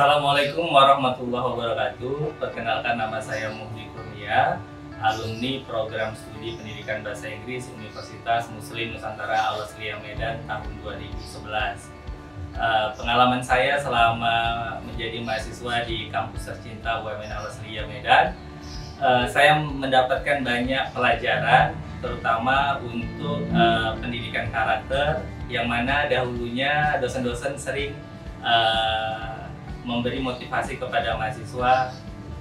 Assalamualaikum warahmatullahi wabarakatuh. Perkenalkan, nama saya Muhdi Kurnia, alumni program studi pendidikan bahasa Inggris Universitas Muslim Nusantara Al-Wasliyah Medan tahun 2011. Pengalaman saya selama menjadi mahasiswa di kampus tercinta UMN Al-Wasliyah Medan, saya mendapatkan banyak pelajaran, terutama untuk pendidikan karakter, yang mana dahulunya dosen-dosen sering memberi motivasi kepada mahasiswa,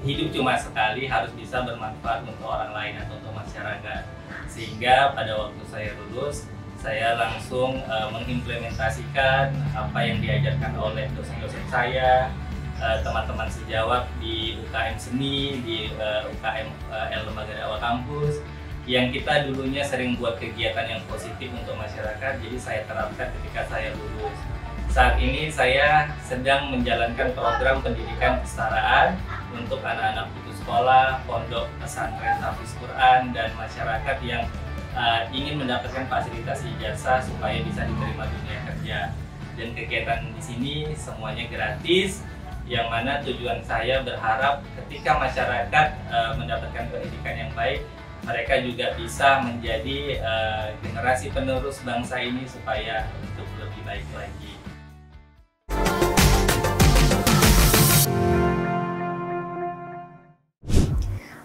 hidup cuma sekali, harus bisa bermanfaat untuk orang lain atau untuk masyarakat. Sehingga pada waktu saya lulus, saya langsung mengimplementasikan apa yang diajarkan oleh dosen-dosen saya, teman-teman sejawat di UKM Seni, di UKM Lembaga Dakwah Kampus, yang kita dulunya sering buat kegiatan yang positif untuk masyarakat, jadi saya terapkan ketika saya lulus. Saat ini saya sedang menjalankan program pendidikan kesetaraan untuk anak-anak putus sekolah, pondok pesantren tahfiz Quran, dan masyarakat yang ingin mendapatkan fasilitas ijazah supaya bisa diterima dunia kerja. Dan kegiatan di sini semuanya gratis, yang mana tujuan saya berharap ketika masyarakat mendapatkan pendidikan yang baik, mereka juga bisa menjadi generasi penerus bangsa ini supaya untuk lebih baik lagi.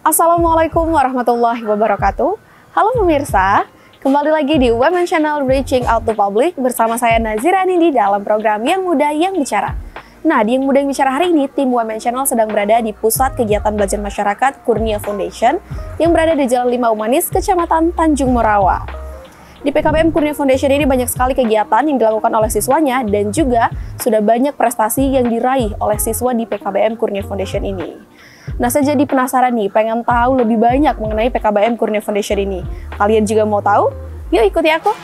Assalamualaikum warahmatullahi wabarakatuh. Halo pemirsa, kembali lagi di Women Channel Reaching Out to Public bersama saya Nazira Nindi dalam program Yang Muda Yang Bicara. Nah, di Yang Muda Yang Bicara hari ini, tim Women Channel sedang berada di Pusat Kegiatan Belajar Masyarakat Kurnia Foundation yang berada di Jalan 5 Umanis, Kecamatan Tanjung Morawa. Di PKBM Kurnia Foundation ini banyak sekali kegiatan yang dilakukan oleh siswanya dan juga sudah banyak prestasi yang diraih oleh siswa di PKBM Kurnia Foundation ini. Nah, saya jadi penasaran nih, pengen tahu lebih banyak mengenai PKBM Kurnia Foundation ini. Kalian juga mau tahu? Yuk ikuti aku!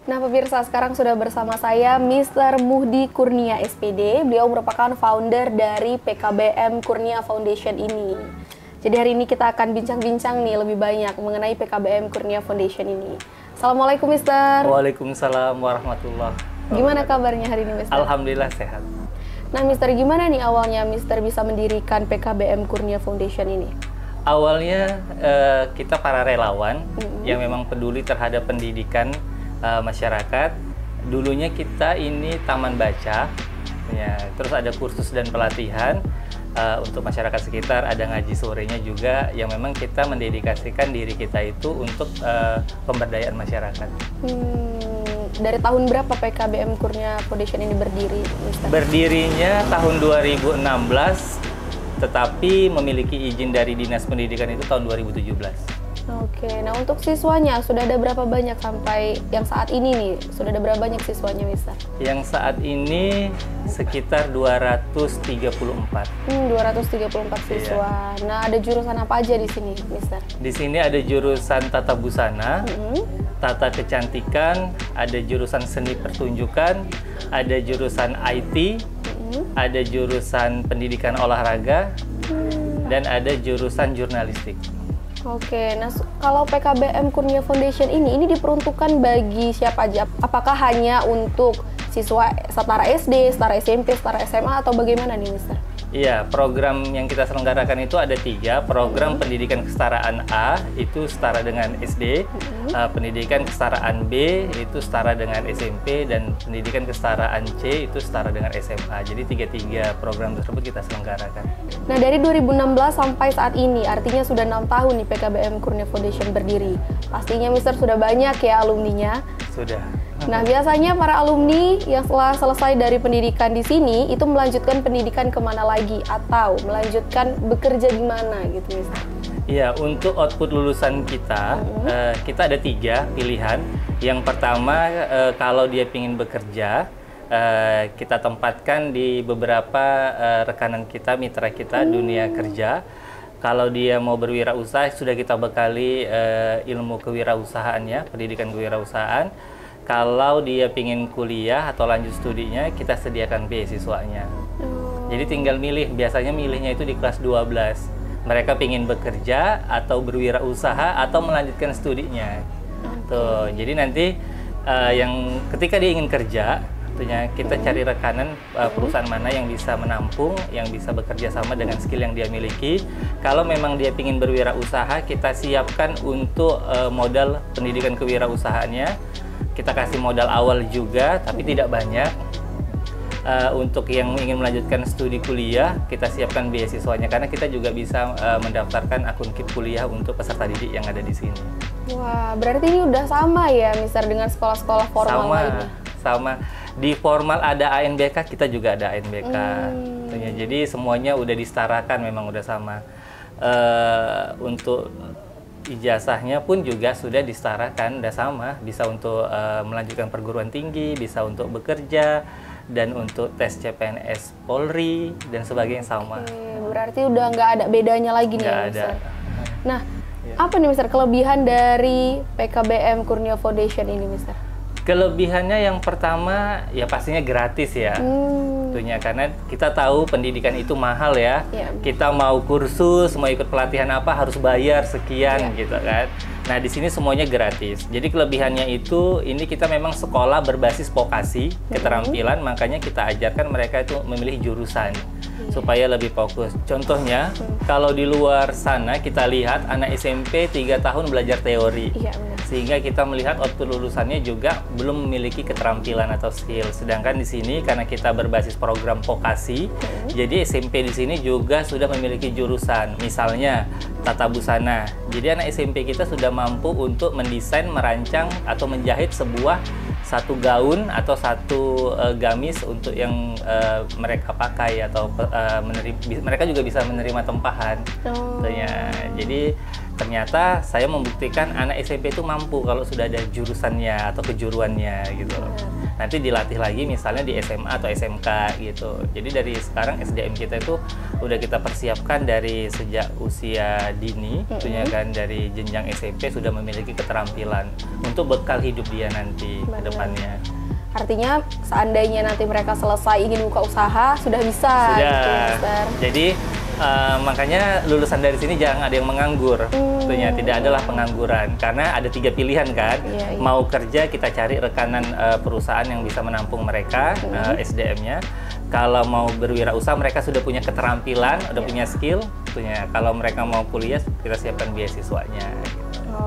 Nah pemirsa, sekarang sudah bersama saya Mr. Muhdi Kurnia SPD. Beliau merupakan founder dari PKBM Kurnia Foundation ini. Jadi hari ini kita akan bincang-bincang nih lebih banyak mengenai PKBM Kurnia Foundation ini. Assalamualaikum Mister. Waalaikumsalam warahmatullahi wabarakatuh. Gimana kabarnya hari ini Mister? Alhamdulillah sehat. Nah Mister, gimana nih awalnya Mister bisa mendirikan PKBM Kurnia Foundation ini? Awalnya kita para relawan yang memang peduli terhadap pendidikan masyarakat. Dulunya kita ini taman baca, ya, terus ada kursus dan pelatihan untuk masyarakat sekitar, ada ngaji sorenya juga, yang memang kita mendedikasikan diri kita itu untuk pemberdayaan masyarakat. Dari tahun berapa PKBM Kurnia Foundation ini berdiri, Mister? Berdirinya tahun 2016, tetapi memiliki izin dari Dinas Pendidikan itu tahun 2017. Oke, nah untuk siswanya sudah ada berapa banyak sampai yang saat ini nih? Sudah ada berapa banyak siswanya, Mister? Yang saat ini sekitar 234. 234 siswa. Iya. Nah, ada jurusan apa aja di sini, Mister? Di sini ada jurusan tata busana, tata kecantikan, ada jurusan seni pertunjukan, ada jurusan IT, ada jurusan pendidikan olahraga, dan ada jurusan jurnalistik. Oke, nah kalau PKBM Kurnia Foundation ini diperuntukkan bagi siapa aja? Apakah hanya untuk siswa setara SD, setara SMP, setara SMA, atau bagaimana nih, Mister? Iya, program yang kita selenggarakan itu ada 3. Program pendidikan kesetaraan A itu setara dengan SD, pendidikan kesetaraan B itu setara dengan SMP, dan pendidikan kesetaraan C itu setara dengan SMA. Jadi 3 program tersebut kita selenggarakan. Nah, dari 2016 sampai saat ini, artinya sudah 6 tahun nih PKBM Kurnia Foundation berdiri. Pastinya Mister sudah banyak ya alumninya? Sudah. Nah, biasanya para alumni yang setelah selesai dari pendidikan di sini itu melanjutkan pendidikan kemana lagi atau melanjutkan bekerja di mana gitu, Mister? Iya, untuk output lulusan kita, kita ada 3 pilihan. Yang pertama, kalau dia ingin bekerja, kita tempatkan di beberapa rekanan kita, mitra kita dunia kerja. Kalau dia mau berwirausaha, sudah kita bekali ilmu kewirausahaannya, pendidikan kewirausahaan. Kalau dia pingin kuliah atau lanjut studinya, kita sediakan beasiswanya. Jadi tinggal milih, biasanya milihnya itu di kelas 12. Mereka pingin bekerja atau berwirausaha atau melanjutkan studinya. Tuh, jadi nanti yang ketika dia ingin kerja, tentunya kita cari rekanan perusahaan mana yang bisa menampung, yang bisa bekerja sama dengan skill yang dia miliki. Kalau memang dia ingin berwirausaha, kita siapkan untuk modal pendidikan kewirausahaannya. Kita kasih modal awal juga, tapi tidak banyak. Untuk yang ingin melanjutkan studi kuliah, kita siapkan beasiswanya karena kita juga bisa mendaftarkan akun KIP kuliah untuk peserta didik yang ada di sini. Wah, berarti ini udah sama ya, misal dengan sekolah-sekolah formal lainnya? Sama. Di formal ada ANBK, kita juga ada ANBK. Jadi semuanya udah disetarakan, memang udah sama. Untuk ijazahnya pun juga sudah disetarakan, udah sama. Bisa untuk melanjutkan perguruan tinggi, bisa untuk bekerja, dan untuk tes CPNS Polri, dan sebagainya sama. Berarti udah nggak ada bedanya lagi nih ya, Mister? Nah, apa nih Mister kelebihan dari PKBM Kurnia Foundation ini, Mister? Kelebihannya yang pertama ya pastinya gratis ya, tentunya karena kita tahu pendidikan itu mahal ya. Kita mau kursus, mau ikut pelatihan apa harus bayar sekian gitu kan. Nah di sini semuanya gratis. Jadi kelebihannya itu ini kita memang sekolah berbasis vokasi keterampilan, makanya kita ajarkan mereka itu memilih jurusan supaya lebih fokus. Contohnya kalau di luar sana kita lihat anak SMP 3 tahun belajar teori. Sehingga kita melihat waktu lulusannya juga belum memiliki keterampilan atau skill. Sedangkan di sini karena kita berbasis program vokasi, jadi SMP di sini juga sudah memiliki jurusan. Misalnya tata busana. Jadi anak SMP kita sudah mampu untuk mendesain, merancang atau menjahit satu gaun atau satu gamis untuk yang mereka pakai atau mereka juga bisa menerima tempahan. Jadi ternyata saya membuktikan anak SMP itu mampu kalau sudah ada jurusannya atau kejuruannya gitu. Nanti dilatih lagi misalnya di SMA atau SMK gitu. Jadi dari sekarang SDM kita itu udah kita persiapkan dari sejak usia dini, tentunya kan dari jenjang SMP sudah memiliki keterampilan untuk bekal hidup dia nanti ke depannya. Artinya seandainya nanti mereka selesai ingin buka usaha sudah bisa. Gitu, Mister. Jadi makanya lulusan dari sini jangan ada yang menganggur. Tentunya tidak adalah pengangguran karena ada 3 pilihan kan. Mau kerja kita cari rekanan perusahaan yang bisa menampung mereka SDM-nya. Kalau mau berwirausaha mereka sudah punya keterampilan, udah punya skill. Tentunya kalau mereka mau kuliah kita siapkan beasiswanya.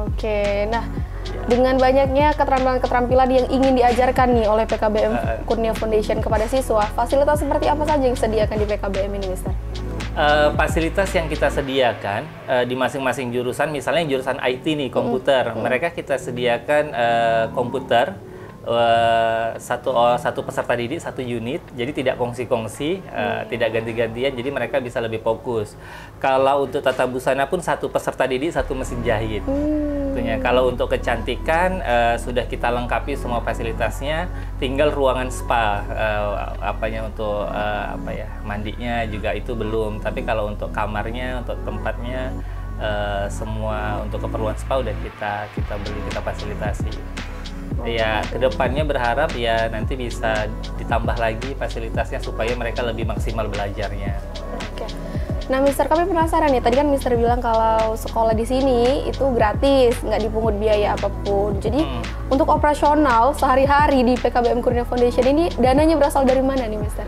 Oke, nah dengan banyaknya keterampilan-keterampilan yang ingin diajarkan nih oleh PKBM Kurnia Foundation kepada siswa, fasilitas seperti apa saja yang disediakan di PKBM ini, Mister? Fasilitas yang kita sediakan di masing-masing jurusan, misalnya jurusan IT nih, komputer, mereka kita sediakan komputer satu peserta didik satu unit, jadi tidak kongsi-kongsi, tidak ganti-gantian, jadi mereka bisa lebih fokus. Kalau untuk tata busana pun satu peserta didik satu mesin jahit. Kalau untuk kecantikan sudah kita lengkapi semua fasilitasnya, tinggal ruangan spa, untuk mandinya juga itu belum. Tapi kalau untuk kamarnya, untuk tempatnya, semua untuk keperluan spa udah kita beli, kita fasilitasi. Ya, kedepannya berharap ya nanti bisa ditambah lagi fasilitasnya supaya mereka lebih maksimal belajarnya. Oke. Nah, Mister, kami penasaran ya. Tadi kan Mister bilang kalau sekolah di sini itu gratis, nggak dipungut biaya apapun. Jadi untuk operasional sehari-hari di PKBM Kurnia Foundation ini dananya berasal dari mana nih, Mister?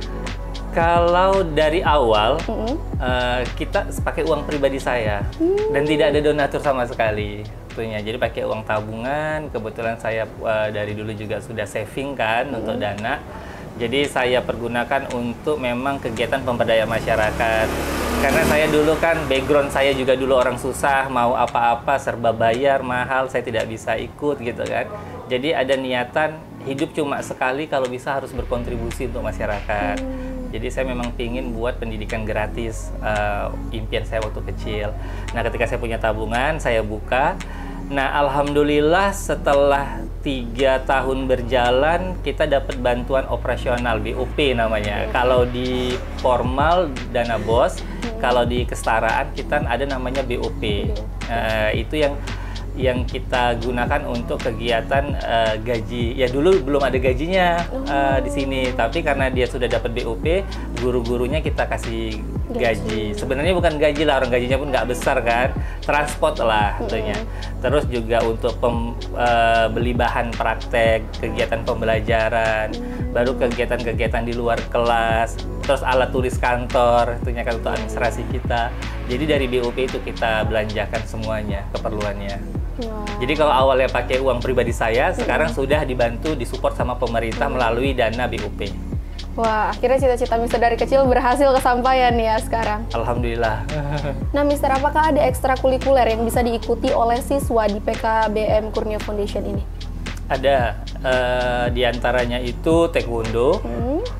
Kalau dari awal kita pakai uang pribadi saya dan tidak ada donatur sama sekali. Jadi pakai uang tabungan. Kebetulan saya dari dulu juga sudah saving kan untuk dana. Jadi saya pergunakan untuk memang kegiatan pemberdayaan masyarakat. Karena saya dulu kan background saya juga dulu orang susah, mau apa-apa serba bayar mahal, saya tidak bisa ikut gitu kan. Jadi ada niatan hidup cuma sekali, kalau bisa harus berkontribusi untuk masyarakat. Jadi saya memang pingin buat pendidikan gratis, impian saya waktu kecil. Nah ketika saya punya tabungan, saya buka. Nah alhamdulillah setelah 3 tahun berjalan kita dapat bantuan operasional BOP namanya. Kalau di formal dana BOS, Kalau di kesetaraan kita ada namanya BOP. Itu yang kita gunakan untuk kegiatan gaji. Ya dulu belum ada gajinya di sini, tapi karena dia sudah dapat BOP, guru-gurunya kita kasih gaji. Sebenarnya bukan gaji lah, orang gajinya pun nggak besar kan, transport lah tentunya. Terus juga untuk beli bahan praktek, kegiatan pembelajaran, baru kegiatan-kegiatan di luar kelas, terus alat tulis kantor, tentunya kan untuk administrasi kita. Jadi dari BOP itu kita belanjakan semuanya keperluannya. Jadi kalau awalnya pakai uang pribadi saya, sekarang sudah dibantu disupport sama pemerintah melalui dana BOP. Wah, akhirnya cita-cita Mister dari kecil berhasil kesampaian ya sekarang. Alhamdulillah. Nah Mister, apakah ada ekstrakurikuler yang bisa diikuti oleh siswa di PKBM Kurnia Foundation ini? Ada, diantaranya itu taekwondo.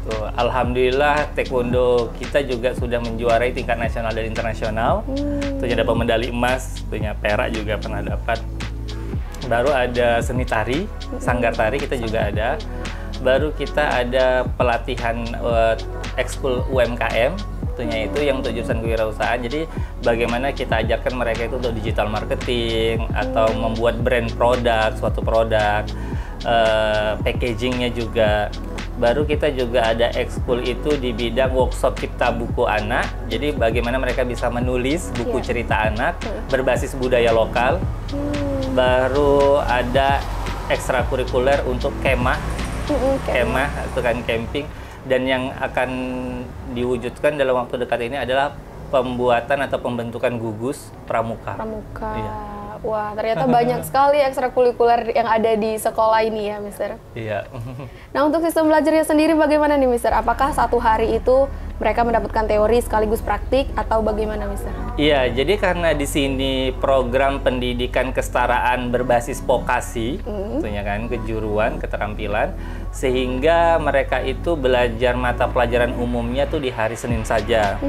Tuh, alhamdulillah taekwondo kita juga sudah menjuarai tingkat nasional dan internasional. Tentunya dapat medali emas, tentunya perak juga pernah dapat. Baru ada seni tari, sanggar tari kita juga ada. Baru kita ada pelatihan ekskul UMKM, tentunya itu yang untuk jurusan kewirausahaan. Jadi bagaimana kita ajarkan mereka itu untuk digital marketing atau membuat brand produk, suatu produk, packagingnya juga. Baru kita juga ada ekskul itu di bidang workshop cipta buku anak. Jadi bagaimana mereka bisa menulis buku cerita anak berbasis budaya lokal. Baru ada ekstrakurikuler untuk kemah, kemah itu kan camping. Dan yang akan diwujudkan dalam waktu dekat ini adalah pembuatan atau pembentukan gugus pramuka. Iya. Wah, ternyata banyak sekali ekstrakurikuler yang ada di sekolah ini ya, Mister. Iya. Nah, untuk sistem belajarnya sendiri bagaimana nih, Mister? Apakah satu hari itu mereka mendapatkan teori sekaligus praktik atau bagaimana, Mister? Iya, jadi karena di sini program pendidikan kesetaraan berbasis vokasi, tentunya kan kejuruan, keterampilan, sehingga mereka itu belajar mata pelajaran umumnya tuh di hari Senin saja.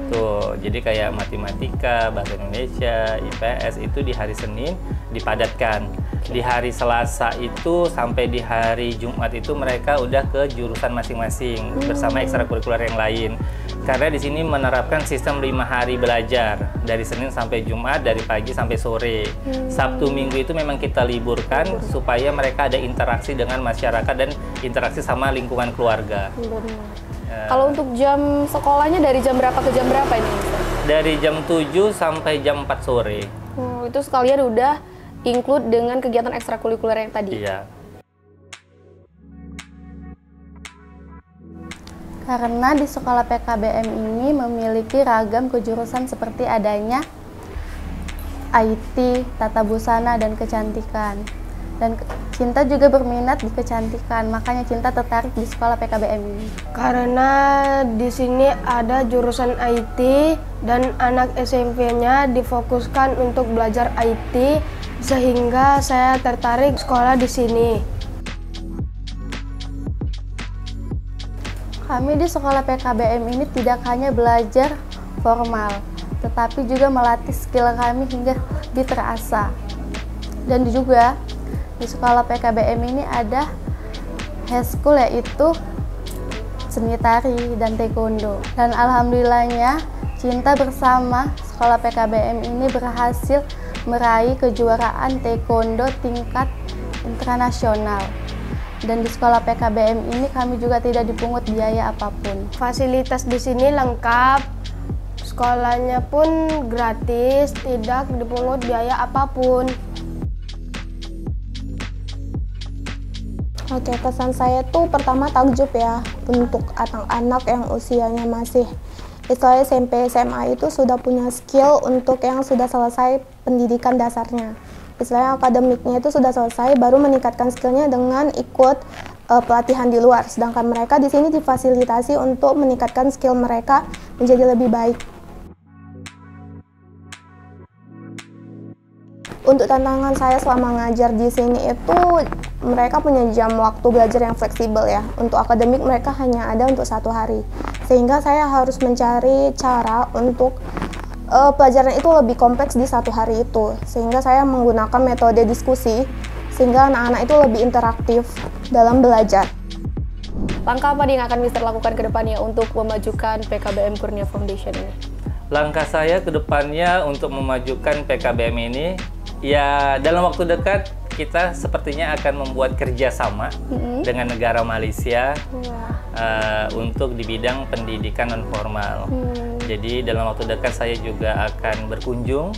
Tuh, jadi kayak matematika, bahasa Indonesia, IPS itu di hari Senin dipadatkan. Di hari Selasa itu sampai di hari Jumat itu mereka udah ke jurusan masing-masing bersama ekstrakurikuler yang lain. Karena di sini menerapkan sistem 5 hari belajar dari Senin sampai Jumat, dari pagi sampai sore. Sabtu Minggu itu memang kita liburkan supaya mereka ada interaksi dengan masyarakat dan interaksi sama lingkungan keluarga. Kalau untuk jam sekolahnya dari jam berapa ke jam berapa ini, Mister? Dari jam 7 sampai jam 4 sore. Itu sekalian udah include dengan kegiatan ekstrakurikuler yang tadi? Iya. Karena di sekolah PKBM ini memiliki ragam kejurusan seperti adanya IT, tata busana, dan kecantikan. Dan Cinta juga berminat di kecantikan, makanya Cinta tertarik di sekolah PKBM ini. Karena di sini ada jurusan IT dan anak SMP-nya difokuskan untuk belajar IT, sehingga saya tertarik sekolah di sini. Kami di sekolah PKBM ini tidak hanya belajar formal, tetapi juga melatih skill kami hingga lebih terasa. Dan juga di sekolah PKBM ini ada heskul, yaitu seni tari dan taekwondo. Dan alhamdulillahnya Cinta bersama sekolah PKBM ini berhasil meraih kejuaraan taekwondo tingkat internasional. Dan di sekolah PKBM ini kami juga tidak dipungut biaya apapun. Fasilitas di sini lengkap, sekolahnya pun gratis, tidak dipungut biaya apapun. Oke, kesan saya tuh pertama takjub ya, untuk anak-anak yang usianya masih istilahnya SMP, SMA itu sudah punya skill untuk yang sudah selesai pendidikan dasarnya. Istilahnya akademiknya itu sudah selesai, baru meningkatkan skillnya dengan ikut pelatihan di luar. Sedangkan mereka di sini difasilitasi untuk meningkatkan skill mereka menjadi lebih baik. Untuk tantangan saya selama ngajar di sini itu mereka punya jam waktu belajar yang fleksibel ya. Untuk akademik mereka hanya ada untuk 1 hari. Sehingga saya harus mencari cara untuk pelajaran itu lebih kompleks di 1 hari itu. Sehingga saya menggunakan metode diskusi sehingga anak-anak itu lebih interaktif dalam belajar. Langkah apa yang akan Mister lakukan ke depannya untuk memajukan PKBM Kurnia Foundation ini? Langkah saya ke depannya untuk memajukan PKBM ini, ya dalam waktu dekat kita sepertinya akan membuat kerjasama dengan negara Malaysia untuk di bidang pendidikan non formal. Jadi dalam waktu dekat saya juga akan berkunjung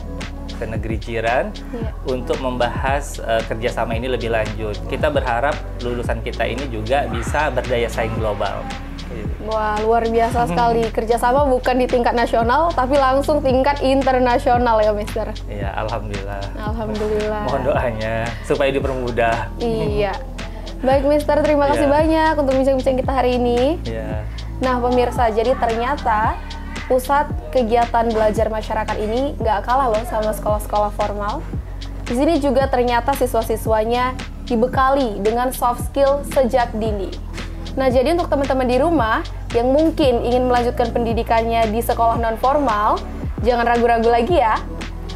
ke negeri jiran untuk membahas kerjasama ini lebih lanjut. Kita berharap lulusan kita ini juga bisa berdaya saing global. Wah, luar biasa sekali. Kerjasama bukan di tingkat nasional, tapi langsung tingkat internasional ya, Mister? Iya, alhamdulillah. Alhamdulillah. Mohon doanya supaya dipermudah. Iya. Baik, Mister, terima kasih banyak untuk bincang-bincang kita hari ini. Iya. Nah, pemirsa, jadi ternyata pusat kegiatan belajar masyarakat ini nggak kalah loh sama sekolah-sekolah formal. Di sini juga ternyata siswa-siswanya dibekali dengan soft skill sejak dini. Nah, jadi untuk teman-teman di rumah yang mungkin ingin melanjutkan pendidikannya di sekolah non-formal, jangan ragu-ragu lagi ya.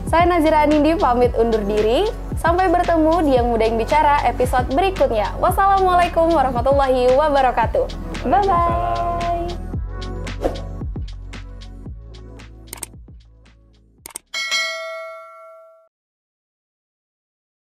Saya Nazira Anindi pamit undur diri. Sampai bertemu di Yang Muda Yang Bicara episode berikutnya. Wassalamualaikum warahmatullahi wabarakatuh. Bye-bye.